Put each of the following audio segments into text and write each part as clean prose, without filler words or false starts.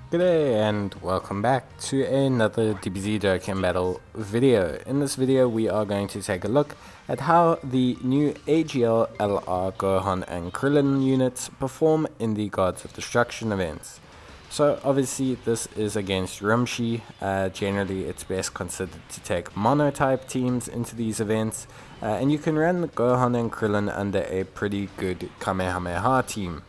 G'day and welcome back to another DBZ Dokkan Battle video. In this video we are going to take a look at how the new AGL, LR, Gohan and Krillin units perform in the Gods of Destruction events. So obviously this is against Rumshi. Generally it's best considered to take monotype teams into these events, and you can run Gohan and Krillin under a pretty good Kamehameha team.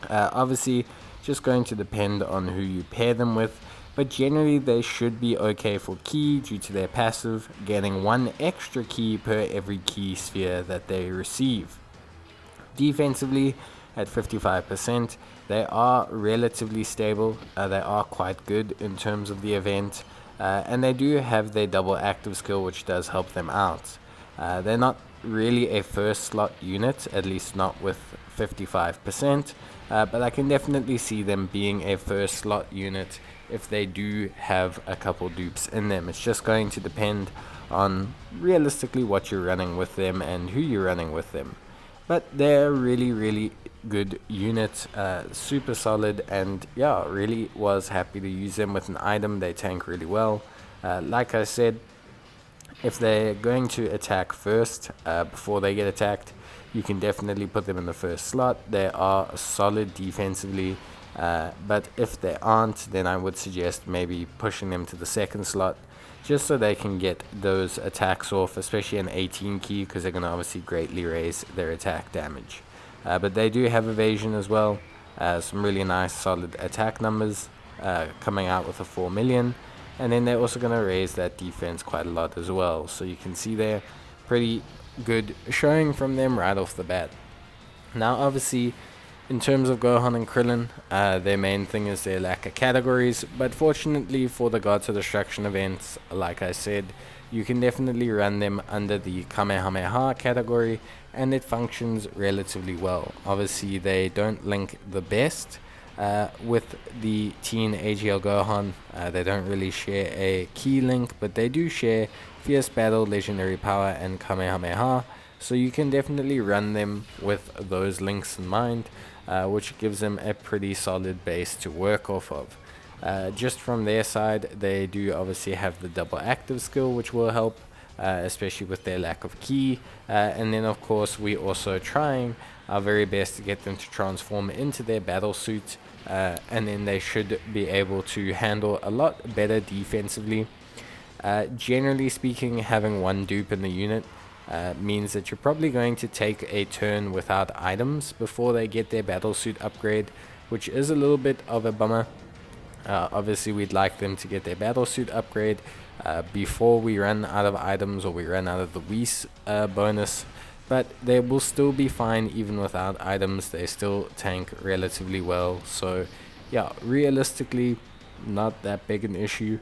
Obviously just going to depend on who you pair them with, but generally they should be okay for ki due to their passive, getting one extra ki per every ki sphere that they receive. Defensively, at 55%, they are relatively stable. They are quite good in terms of the event, and they do have their double active skill, which does help them out. They're not really a first slot unit, at least not with 55%, but I can definitely see them being a first slot unit if they do have a couple dupes in them. It's just going to depend on realistically what you're running with them and who you're running with them. But they're really good unit, super solid, and yeah, really was happy to use them with an item. They tank really well. Like I said, if they're going to attack first before they get attacked, you can definitely put them in the first slot. They are solid defensively, but if they aren't, then I would suggest maybe pushing them to the second slot just so they can get those attacks off, especially an 18 key, because they're going to obviously greatly raise their attack damage. But they do have evasion as well, some really nice solid attack numbers coming out with a 4 million. And then they're also going to raise that defense quite a lot as well. So you can see there, pretty good showing from them right off the bat. Now obviously, in terms of Gohan and Krillin, their main thing is their lack of categories. But fortunately for the Gods of Destruction events, like I said, you can definitely run them under the Kamehameha category, and it functions relatively well. Obviously they don't link the best with the teen AGL Gohan. They don't really share a key link, but they do share Fierce Battle, Legendary Power, and Kamehameha, so you can definitely run them with those links in mind, which gives them a pretty solid base to work off of. Just from their side, they do obviously have the double active skill, which will help, especially with their lack of ki, and then of course we also trying our very best to get them to transform into their battle suit, and then they should be able to handle a lot better defensively. Generally speaking, having one dupe in the unit means that you're probably going to take a turn without items before they get their battle suit upgrade, which is a little bit of a bummer. Obviously we'd like them to get their battle suit upgrade before we run out of items or we run out of the Whis bonus, but they will still be fine even without items. They still tank relatively well, so yeah, realistically not that big an issue.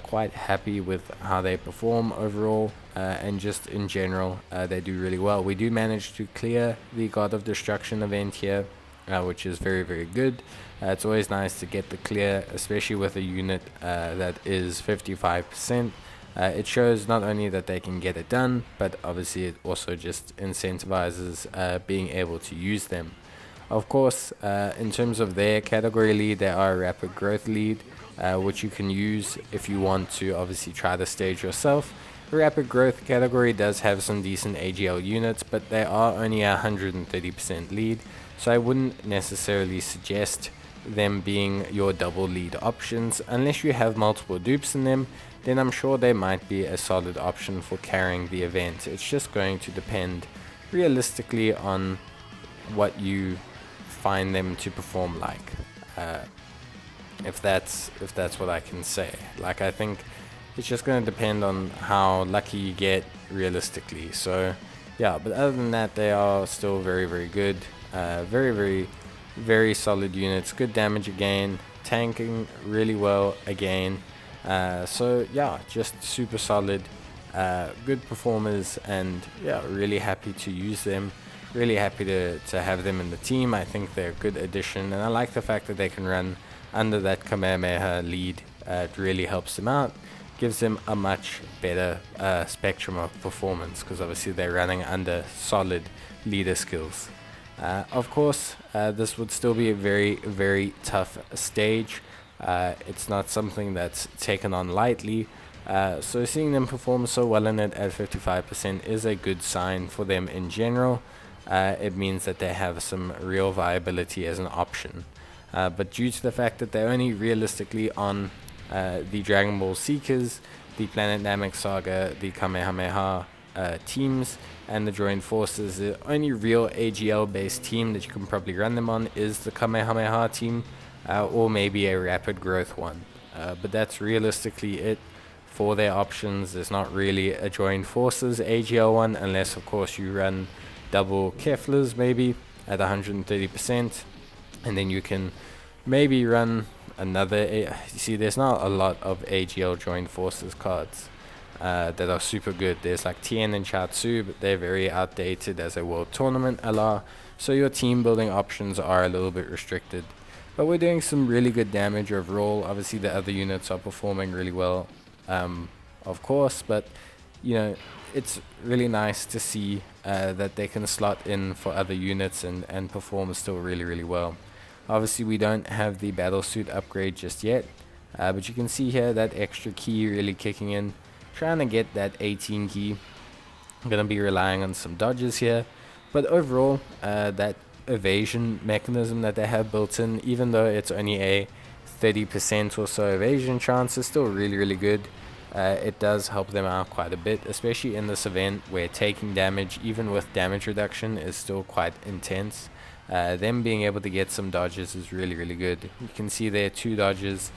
Quite happy with how they perform overall, and just in general they do really well. We do manage to clear the God of Destruction event here, which is very good. It's always nice to get the clear, especially with a unit that is 55%. It shows not only that they can get it done, but obviously it also just incentivizes being able to use them. Of course, in terms of their category lead, they are a rapid growth lead, which you can use if you want to obviously try the stage yourself. The rapid growth category does have some decent AGL units, but they are only a 130% lead, so I wouldn't necessarily suggest them being your double lead options. Unless you have multiple dupes in them, then I'm sure they might be a solid option for carrying the event. It's just going to depend realistically on what you find them to perform like, if that's what I can say. Like, I think it's just going to depend on how lucky you get realistically. So yeah, but other than that, they are still very good. Very solid units, good damage again, tanking really well again. So yeah, just super solid, good performers, and yeah, really happy to use them. Really happy to have them in the team. I think they're a good addition, and I like the fact that they can run under that Kamehameha lead. It really helps them out, gives them a much better spectrum of performance, because obviously they're running under solid leader skills. Of course, this would still be a very tough stage. It's not something that's taken on lightly. So seeing them perform so well in it at 55% is a good sign for them in general. It means that they have some real viability as an option. But due to the fact that they're only realistically on the Dragon Ball Seekers, the Planet Namek Saga, the Kamehameha teams, and the Joined Forces, the only real AGL based team that you can probably run them on is the Kamehameha team, or maybe a Rapid Growth one. But that's realistically it for their options. There's not really a Joined Forces AGL one, unless of course you run double Keflers maybe at 130%, and then you can maybe run another. You see, there's not a lot of AGL Joined Forces cards that are super good. There's like Tien and Chatsu, but they're very outdated as a world tournament LR, so your team building options are a little bit restricted. But we're doing some really good damage overall. Obviously the other units are performing really well, of course, but you know, it's really nice to see that they can slot in for other units and perform still really well. Obviously we don't have the battle suit upgrade just yet, but you can see here that extra key really kicking in, trying to get that 18 key. I'm going to be relying on some dodges here, but overall that evasion mechanism that they have built in, even though it's only a 30% or so evasion chance, is still really good. It does help them out quite a bit, especially in this event where taking damage, even with damage reduction, is still quite intense. Them being able to get some dodges is really good. You can see there 2 dodges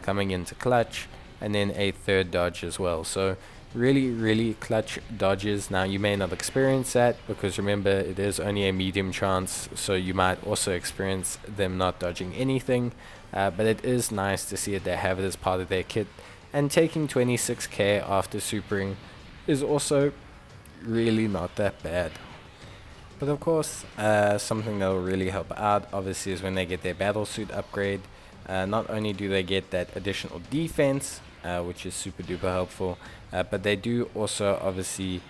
coming into clutch, and then a 3rd dodge as well. So really clutch dodges. Now you may not experience that, because remember, it is only a medium chance, so you might also experience them not dodging anything, but it is nice to see that they have it as part of their kit. And taking 26k after supering is also really not that bad. But of course, something that will really help out obviously is when they get their battle suit upgrade. Not only do they get that additional defense, which is super duper helpful, but they do also obviously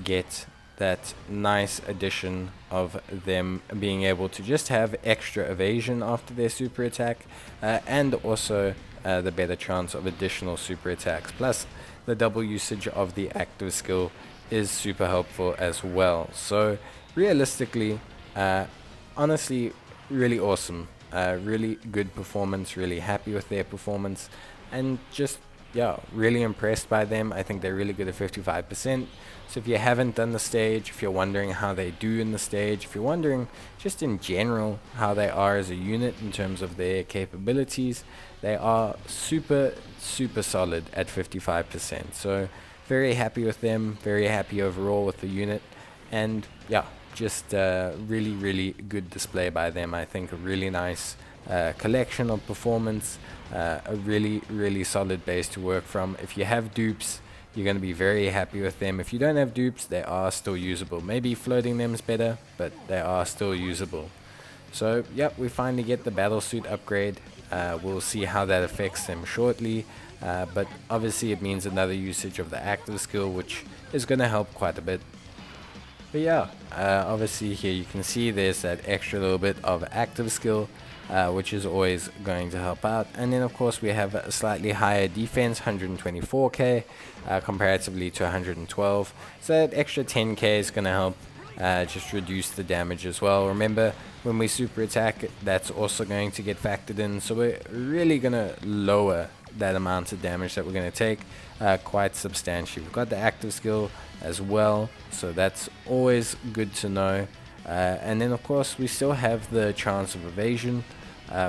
get that nice addition of them being able to just have extra evasion after their super attack, and also the better chance of additional super attacks. Plus the double usage of the active skill is super helpful as well. So realistically, honestly, really awesome. Really good performance, really happy with their performance, and just, yeah, really impressed by them. I think they're really good at 55%. So if you haven't done the stage, if you're wondering how they do in the stage, if you're wondering just in general how they are as a unit in terms of their capabilities, they are super solid at 55%. So very happy with them, very happy overall with the unit, and yeah, just really good display by them. I think a really nice collection of performance, a really solid base to work from. If you have dupes, you're going to be very happy with them. If you don't have dupes, they are still usable. Maybe floating them is better, but they are still usable. So yep, we finally get the battle suit upgrade. We'll see how that affects them shortly, but obviously it means another usage of the active skill, which is going to help quite a bit. But yeah, obviously here you can see there's that extra little bit of active skill, which is always going to help out. And then of course we have a slightly higher defense, 124k comparatively to 112, so that extra 10k is going to help just reduce the damage as well. Remember, when we super attack, that's also going to get factored in, so we're really going to lower that amount of damage that we're going to take quite substantially. We've got the active skill as well, so that's always good to know. And then of course we still have the chance of evasion,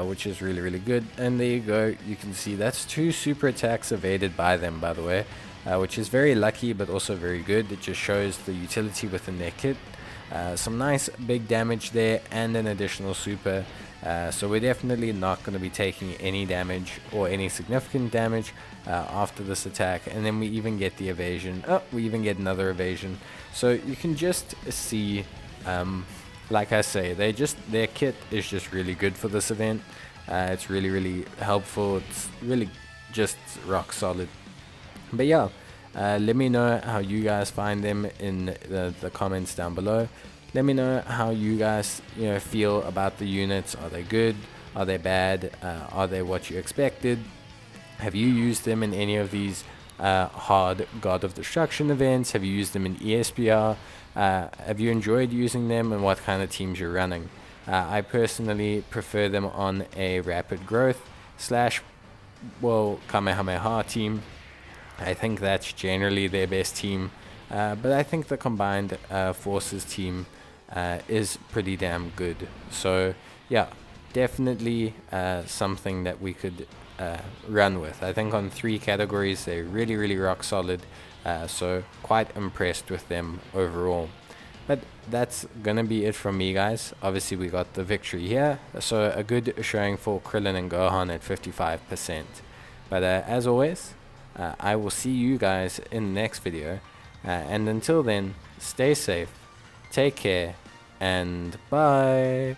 which is really good. And there you go, you can see that's 2 super attacks evaded by them, by the way, which is very lucky but also very good. It just shows the utility within their kit. Some nice big damage there and an additional super. So we're definitely not going to be taking any damage or any significant damage after this attack. And then we even get the evasion. Oh, we even get another evasion. So you can just see, like I say, their kit is just really good for this event. It's really helpful. It's really just rock solid. But yeah, let me know how you guys find them in the comments down below. Let me know how you guys feel about the units. Are they good? Are they bad? Are they what you expected? Have you used them in any of these hard God of Destruction events? Have you used them in ESPR? Have you enjoyed using them, and what kind of teams you're running? I personally prefer them on a rapid growth slash Kamehameha team. I think that's generally their best team, but I think the combined forces team is pretty damn good. So yeah, definitely something that we could run with. I think on 3 categories they're really rock solid, so quite impressed with them overall. But that's gonna be it from me, guys. Obviously we got the victory here, so a good showing for Krillin and Gohan at 55%. But as always, I will see you guys in the next video, and until then, stay safe, take care, and bye.